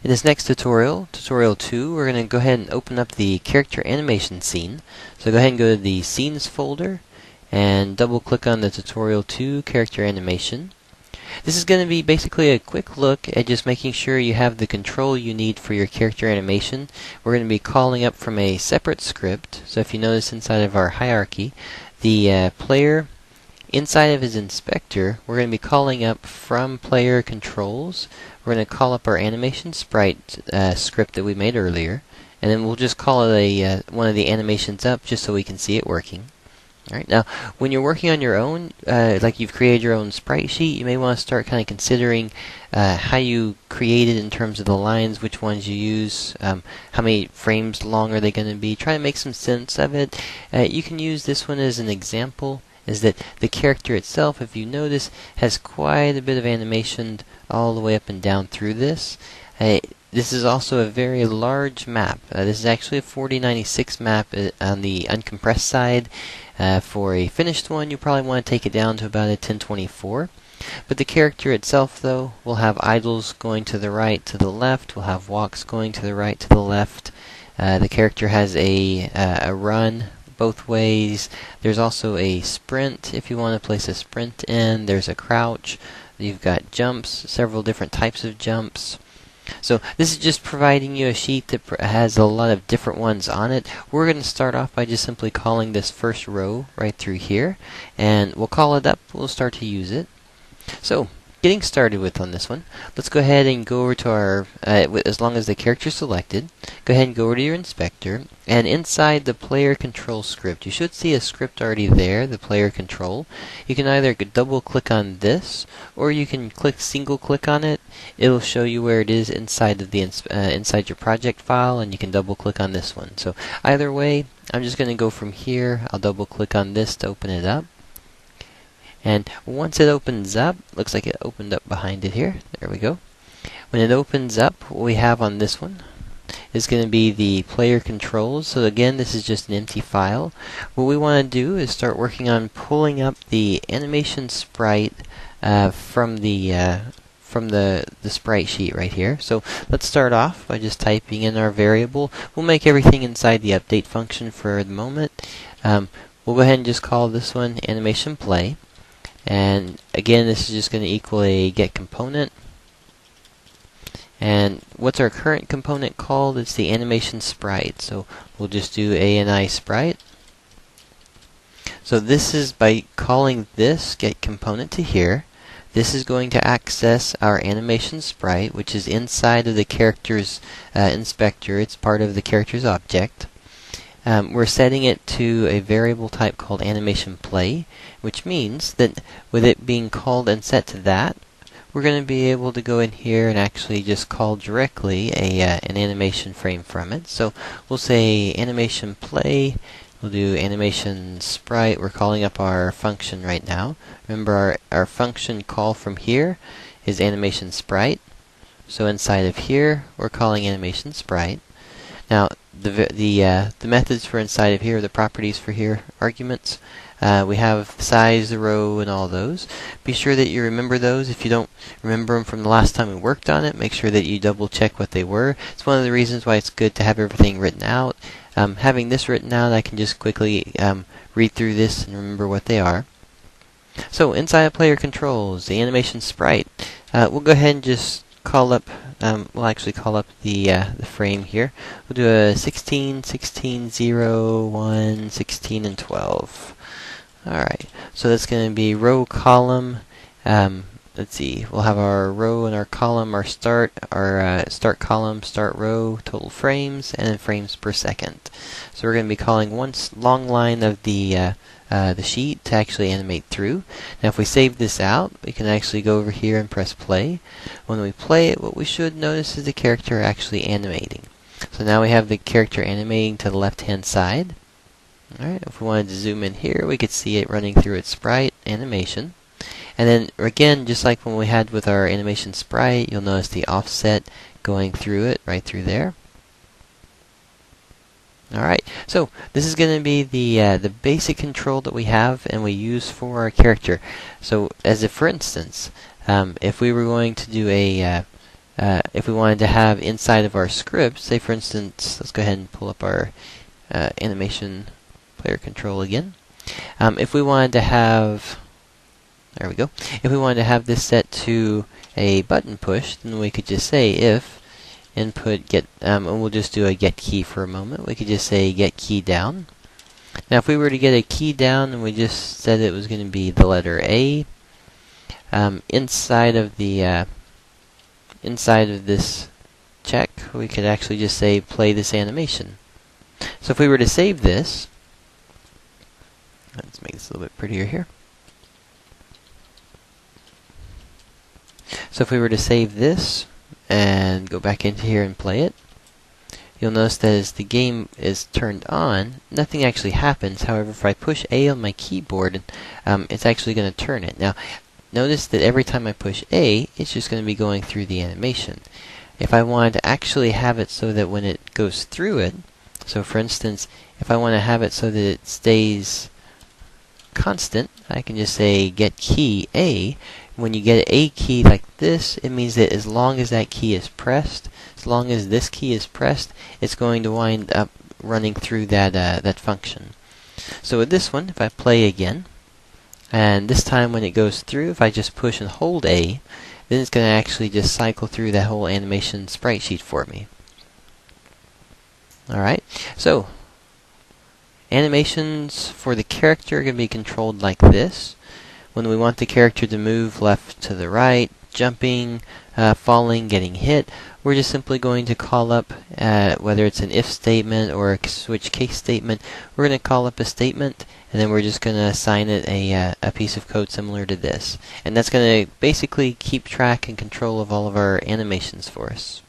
In this next tutorial, tutorial 2, we're going to go ahead and open up the character animation scene. So go ahead and go to the Scenes folder and double click on the tutorial 2 character animation. This is going to be basically a quick look at just making sure you have the control you need for your character animation. We're going to be calling up from a separate script. So if you notice inside of our hierarchy, the player inside of his inspector, we're going to be calling up from player controls. We're going to call up our animation sprite script that we made earlier, and then we'll just call it one of the animations up just so we can see it working. Alright, now when you're working on your own, like you've created your own sprite sheet, you may want to start kind of considering how you create it in terms of the lines, which ones you use, how many frames long are they going to be. Try to make some sense of it. You can use this one as an example. Is that the character itself, if you notice, has quite a bit of animation all the way up and down through this. This is also a very large map. This is actually a 4096 map on the uncompressed side. For a finished one, you probably want to take it down to about a 1024. But the character itself, though, will have idles going to the right, to the left. Will have walks going to the right, to the left. The character has a run both ways. There's also a sprint if you want to place a sprint in. There's a crouch. You've got jumps, several different types of jumps. So this is just providing you a sheet that has a lot of different ones on it. We're going to start off by just simply calling this first row right through here, and we'll call it up. We'll start to use it. So getting started with on this one, let's go ahead and go over to our, as long as the character is selected, go ahead and go over to your inspector, and inside the player control script, you should see a script already there, the player control. You can either double click on this, or you can single click on it. It'll show you where it is inside of the inside your project file, and you can double click on this one. So either way, I'm just going to go from here. I'll double click on this to open it up. And once it opens up, looks like it opened up behind it here. There we go. When it opens up, what we have on this one is going to be the player controls. So again, this is just an empty file. What we want to do is start working on pulling up the animation sprite from the sprite sheet right here. So let's start off by just typing in our variable. We'll make everything inside the update function for the moment. We'll go ahead and just call this one animation play. And again, this is just going to equal a get component. And what's our current component called? It's the animation sprite. So we'll just do ANI sprite. So this is by calling this get component to here. This is going to access our animation sprite, which is inside of the character's inspector. It's part of the character's object. We're setting it to a variable type called animation play, which means that with it being called and set to that, we're going to be able to go in here and actually just call directly an animation frame from it. So we'll say animation play. We'll do animation sprite. We're calling up our function right now. Remember, our function call from here is animation sprite. So inside of here, we're calling animation sprite. Now, the methods for inside of here, the properties for here, arguments. We have size, the row, and all those. Be sure that you remember those. If you don't remember them from the last time we worked on it, make sure that you double check what they were. It's one of the reasons why it's good to have everything written out. Having this written out, I can just quickly read through this and remember what they are. So inside of player controls, the animation sprite, we'll go ahead and just call up. We'll actually call up the frame here. We'll do a 16, 16, 0, 1, 16, and 12. Alright, so that's going to be row, column. Let's see, we'll have our row and our column, our start column, start row, total frames, and then frames per second. So we're going to be calling one long line of the sheet to actually animate through. Now if we save this out, we can actually go over here and press play. When we play it, what we should notice is the character actually animating. So now we have the character animating to the left hand side. Alright, if we wanted to zoom in here, we could see it running through its sprite animation. And then again, just like when we had with our animation sprite, you'll notice the offset going through it, right through there. Alright, so this is going to be the basic control that we have and we use for our character. So as if, for instance, if we were going to do if we wanted to have inside of our script, say for instance, let's go ahead and pull up our animation player control again. If we wanted to have, there we go. If we wanted to have this set to a button push, then we could just say if input get, and we'll just do a get key for a moment. We could just say get key down. Now, if we were to get a key down and we just said it was going to be the letter A, inside of this check, we could actually just say play this animation. So if we were to save this, let's make this a little bit prettier here. So if we were to save this and go back into here and play it, you'll notice that as the game is turned on, nothing actually happens. However, if I push A on my keyboard, it's actually going to turn it. Now, notice that every time I push A, it's just going to be going through the animation. If I wanted to actually have it so that when it goes through it, so for instance, if I want to have it so that it stays constant, I can just say get key A. When you get a key like this, it means that as long as that key is pressed, as long as this key is pressed, it's going to wind up running through that function. So with this one, if I play again, and this time when it goes through, if I just push and hold A, then it's going to actually just cycle through that whole animation sprite sheet for me. Alright, so animations for the character are going to be controlled like this. When we want the character to move left to the right, jumping, falling, getting hit, we're just simply going to call up, whether it's an if statement or a switch case statement, we're going to call up a statement, and then we're just going to assign it a piece of code similar to this. And that's going to basically keep track and control of all of our animations for us.